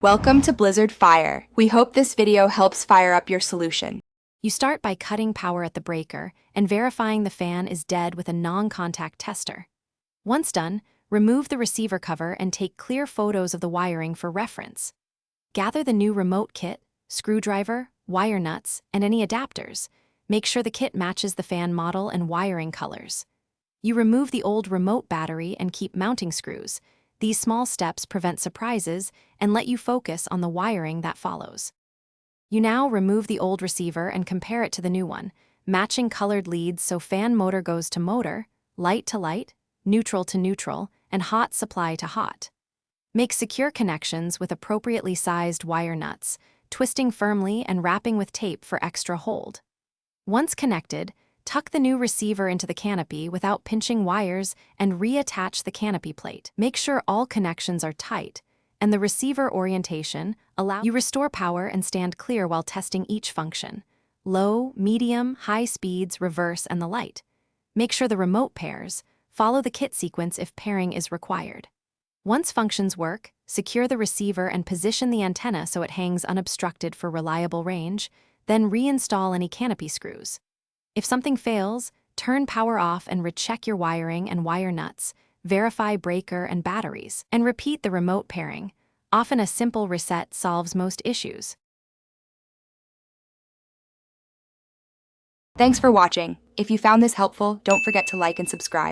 Welcome to Blizzard Fire. We hope this video helps fire up your solution. You start by cutting power at the breaker and verifying the fan is dead with a non-contact tester. Once done, remove the receiver cover and take clear photos of the wiring for reference. Gather the new remote kit, screwdriver, wire nuts, and any adapters. Make sure the kit matches the fan model and wiring colors. You remove the old remote battery and keep mounting screws. These small steps prevent surprises and let you focus on the wiring that follows. You now remove the old receiver and compare it to the new one, matching colored leads so fan motor goes to motor, light to light, neutral to neutral, and hot supply to hot. Make secure connections with appropriately sized wire nuts, twisting firmly and wrapping with tape for extra hold. Once connected, tuck the new receiver into the canopy without pinching wires and reattach the canopy plate. Make sure all connections are tight, and the receiver orientation allows you restore power and stand clear while testing each function: low, medium, high speeds, reverse, and the light. Make sure the remote pairs. Follow the kit sequence if pairing is required. Once functions work, secure the receiver and position the antenna so it hangs unobstructed for reliable range, then reinstall any canopy screws. If something fails, turn power off and recheck your wiring and wire nuts, verify breaker and batteries, and repeat the remote pairing. Often a simple reset solves most issues. Thanks for watching. If you found this helpful, don't forget to like and subscribe.